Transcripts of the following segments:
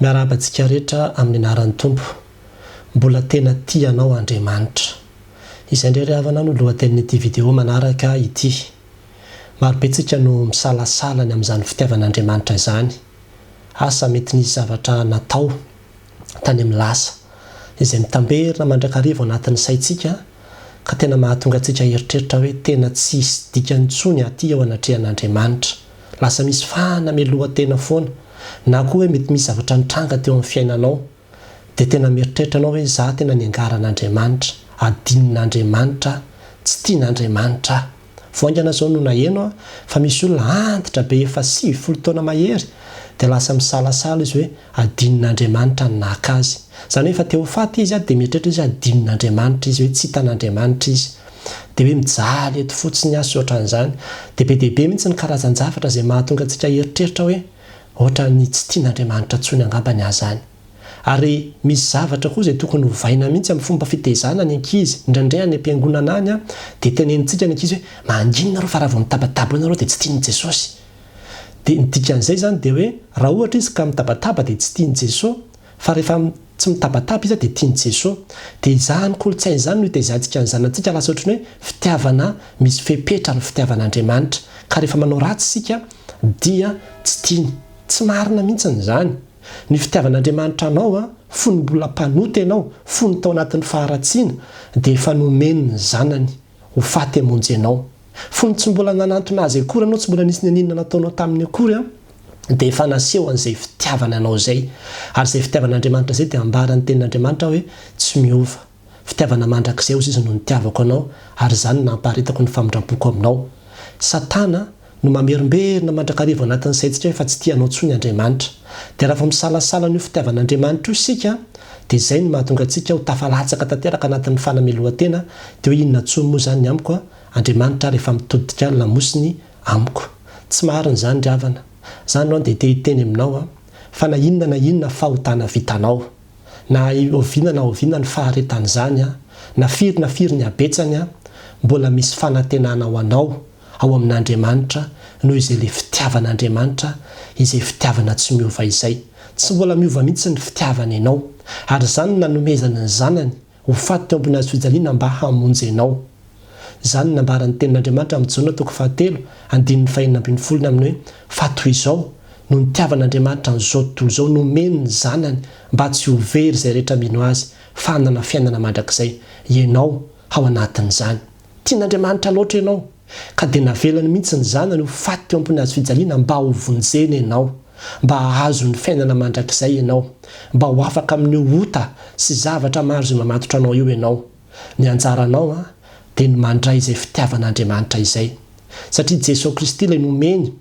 Miarabantsika rehetra amin'ny anaran'ny Tompo. Mbola tena tianao Andriamanitra. Izay indray havana no lohatenin'ity video manaraka ity. Marobentsika no misalasalany amin'izany fitiavan'Andriamanitra izany. Asa mety nisy zavatra natao tany amin'ny lasa izay mitamberina mandrakariva ao anatin'ny saitsika ka tena mahatonga antsika eritreritra hoe tena tsy hisy dikany intsony aty ao anatrehan'Andriamanitra. Lasa misy fanamelohan-tena foana. Na koa hoe mety misy zavatra nitranga teo amin'ny fiainanao dia tena mieritreritra anao hoe za tena niangaran'Andriamanitra, adinon'Andriamanitra, tsy tian'Andriamanitra. Voaingana zao no naheno fa misy olona antitra be efa 70 taona mahery dia lasa misalasala izy hoe adinon'Andriamanitra naka azy. Zany hoe efa teo faty izy dia mieritreritra izy adinon'Andriamanitra izy hoe tsy hitan'Andriamanitra izy. Dia hoe mijaly eto fotsiny azy ohatran'izany. Dia be dia be mihitsy ny karazan-javatra izay mahatonga antsika eritreritra hoe ohatra ny tsy tian'Andriamanitra tsony angambany azany. Ary misy zavatra koa izay tokony hovaina mihitsy amin'ny fomba fitaizana ny ankizy. Indraindray any am-piangonana any dia tenenintsika ny ankizy hoe manginona rao fa raha vao mitabataba ianareo dia tsy tian'i Jesosy. Dia ny dikan'izay zany dia hoe raha ohatra izy ka mitabataba dia tsy tian'i Jesosy, fa rehefa tsy mitabataba izy dia tian'i Jesosy. Dia izany kolontsaina izany no hitaizantsika ny zanantsika lasa ohatran'ny hoe fitiavana misy fepetra ny fitiavan'Andriamanitra. Ka rehefa manao ratsy isika dia tsy tiany. Tsy marina mihitsy izany. Ny fitiavan'Andriamanitra anao fony mbola mpanoty ianao, fony tao anatin'ny faharatsiana dia efa nomeny ny zanany ho faty hamonjy ianao. Fony tsy mbola nanantona azy akory ianao, tsy mbola nisy ninona nataonao tamin'ny akory dia efa naseho an'izay fitiavana anao izay. Ary izay fitiavan'Andriamanitra izay dia ambaran'ny tenin'Andriamanitra hoe tsy miova. Fitiavana mandrakizay hozy izy no nitiavako anao ary izany nampaharetako ny famindram-poko aminao. Satana no mamerimberina mandrakariva anatin'ny saintsika efa tsy tianao tsony Andriamanitra. Dia raha vao misalasala ny fitiavan'Andriamanitra io isika dia izay no mahatonga antsika ho tafalatsaka tanteraka anatin'ny fanamelohan-tena dia hoe inona tsony moa izany amiko Andriamanitra rehefa mitodika lamosiny amiko. Tsy marina izany ry havana. Izany no dia te-hiteny aminao fa na inona fahotana vitanao. Na oviana na oviana ny faharetan'izany na firy ny abetsany mbola misy fanantenana ho anao ao amin'Andriamanitra noho izay ilay fitiavan'Andriamanitra, izay fitiavana tsy miova izay. Tsy mbola miova mihitsy ny fitiavana ianao. Ary izany nanomezana ny zanany ho faty teo ambony hazo fijaliana mba hamonjy ianao. Izany nambaran'ny tenin'Andriamanitra amin'ny Jaona 4:5-12 amin'ny hoe fa toy izao no nitiavan'Andriamanitra an'izao tontolo izao nomeny ny zanany mba tsy ho very izay rehetra mino azy fa hanana fiainana mandrakizay. Ianao ao anatin'izany. Tian'Andriamanitra loatra ianao. Ka dia navelany mihitsy ny zanany ho faty teo ambony hazo fijaliana mba ho vonjeny ianao, mba hahazo ny fiainana mandrakizay ianao, mba ho afaka amin'ny ota sy zavatra maro izay mamatotra anao io ianao. Ny anjaranao dia ny mandray izay fitiavan'Andriamanitra izay. Satria Jesosy Kristy ilay nomeny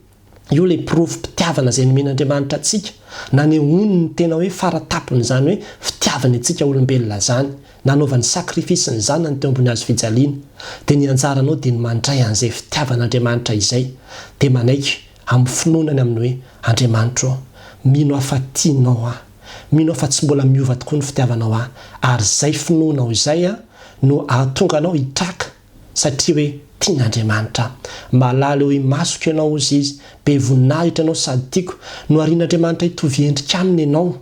io ilay pitiavana izay nomen'Andriamanitra antsika. Nanehony ny tena hoe faratapony izany hoe fitiavana antsika olombelona zany. Nanaovany sakrifisy ny zanany teo ambony hazo fijaliana. Dia ny anjaranao dia ny mandray an'izay fitiavan'Andriamanitra izay. Dia manaiky amin'ny finoanany amin'ny hoe Andriamanitra mino afa tianao mino afa tsy mbola miova tokoa ny fitiavanao ary izay finoanao izay no ahatonga anao hitraka satria hoe tian'Andriamanitra. Malala eo himasoka ianao ozy izy, be voninahitra ianao sady tiako no arian'Andriamanitra hitovy endrika aminy ianao.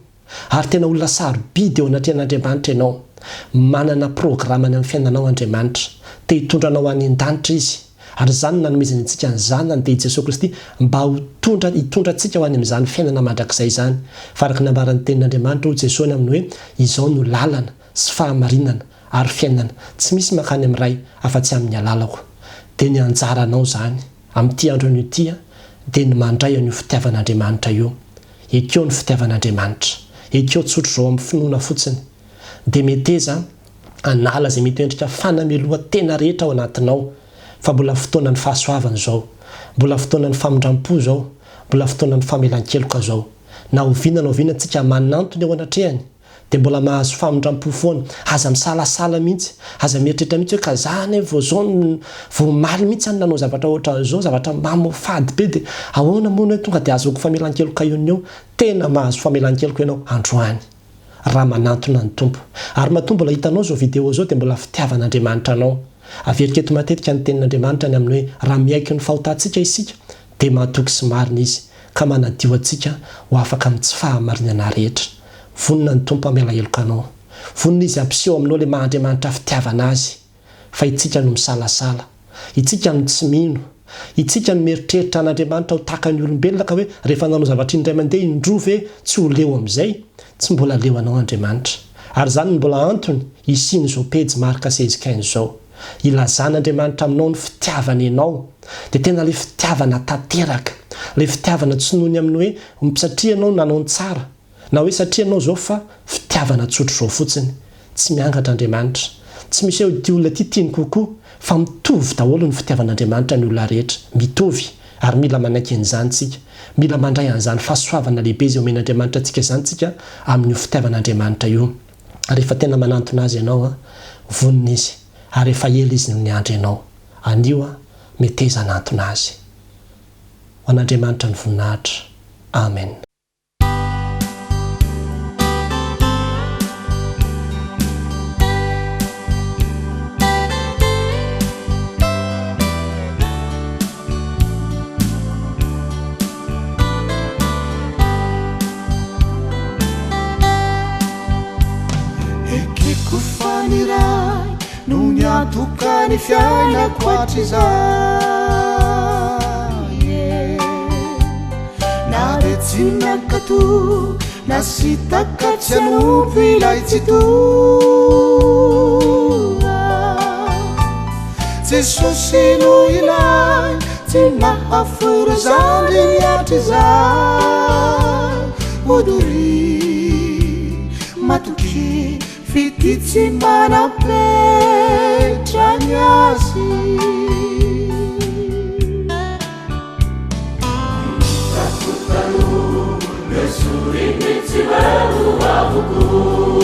Ary tena olona sarobidy eo anatrehan'Andriamanitra ianao. Manana programany amin'ny fiainanao Andriamanitra. Te hitondra anao any an-danitra izy. Ary izany nanomezany antsika ny zanany dia Jesosy Kristy mba hitondra antsika ho any amin'izany fiainana mandrakizay izany. Fa araka ny ambaran'ny tenin'Andriamanitra hoy Jesosy amin'ny hoe izao no lalana sy fahamarinana ary fiainana. Tsy misy mankany amin'ny ray afa-tsy amin'ny alalako. Dia ny anjaranao izany amin'ity andro an'io ity dia ny mandray an'io fitiavan'Andriamanitra io. Ekeo ny fitiavan'Andriamanitra. Ekeo tsotro izao amin'ny finoana fotsiny. Dia meteza anala izay mety endrika fanamelohan-tena rehetra ao anatinao. Fa mbola fotoana ny fahasoavana izao. Mbola fotoana ny famindram-po izao. Mbola fotoana ny famelan-keloka izao. Na oviana antsika manantony ao anatrehany. Dia mbola mahazo famindram-po foana. Aza misalasala mihitsy. Aza mieritreritra mihitsy hoe ka zany vao zao vao maly mihitsy any nanao zavatra ohatran'izao, zavatra mamofady be dia ahoana moa hoe tonga dia azoko famelan-keloka eo. Tena mahazo famelan-keloka ianao androany. Raha manantona ny Tompo. Ary mahatonga mbola hitanao izao video izao dia mbola fitiavan'Andriamanitra anao. Averiketo matetika ny tenin'Andriamanitra ny amin'ny hoe raha miaiky ny fahotantsika isika dia mahatoky sy marina izy. ka manadio antsika ho afaka amin'ny tsy fahamarinana rehetra. Vonina ny tompo amela heloka anao, vonina izy ampiseho aminao le Mahandriamanitra fitiavana azy, fa itsika no misalasala, itsika no tsy mino, itsika no mieritreritra an'Andriamanitra ho tahaka ny olombelona ka hoe rehefa nanao zavatra indray mandeha indroa ve tsy ho leo amin'izay, tsy mbola leo anao Andriamanitra. Ary zany no mbola antony isiany izao pejy marika 16-15 izao. Ilazan'Andriamanitra aminao ny fitiavana ianao, dia tena le fitiavana tanteraka, le fitiavana tsy nohony amin'ny hoe satria ianao nanao ny tsara, na hoe satria ianao zao fa fitiavana tsotro izao fotsiny. Tsy miangatra Andriamanitra, tsy misy hoe ity olona ity tiany kokoa, fa mitovy daholo ny fitiavan'Andriamanitra ny olona rehetra, mitovy. Ary mila manaiky an'izany tsika, mila mandray an'izany fahasoavana lehibe izay omen'Andriamanitra antsika izany tsika amin'io fitiavan'Andriamanitra io. Rehefa tena manantona azy ianao vonina izy, ary rehefa ela izy ny andro ianao, anio meteza anantona azy. Ho an'Andriamanitra ny voninahitra. Amen. Tukani fiaina kwatiza na retina katu na sitaka chanupi laititu Jesusinu ilai tina hafura zandi yatiza uduri matuki fititi mana Tranyasi Takutalu Yesu initi wewe wavukuwa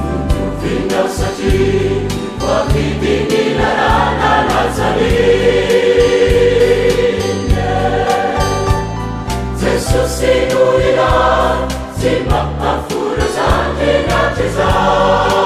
Munguvina usati Wakidini na rana nazaline Yesu sinuila Zima afura zandi natizan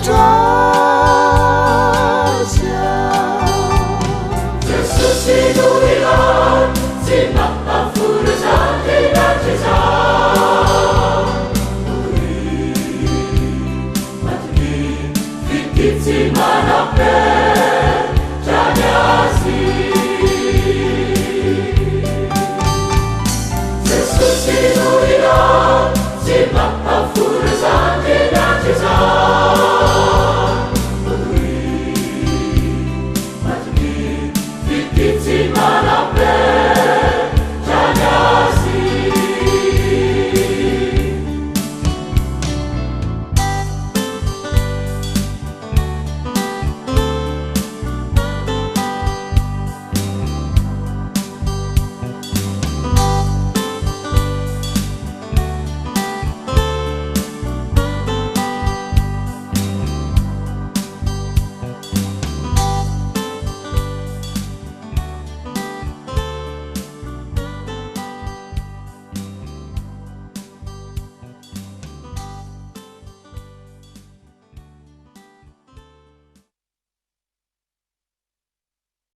Try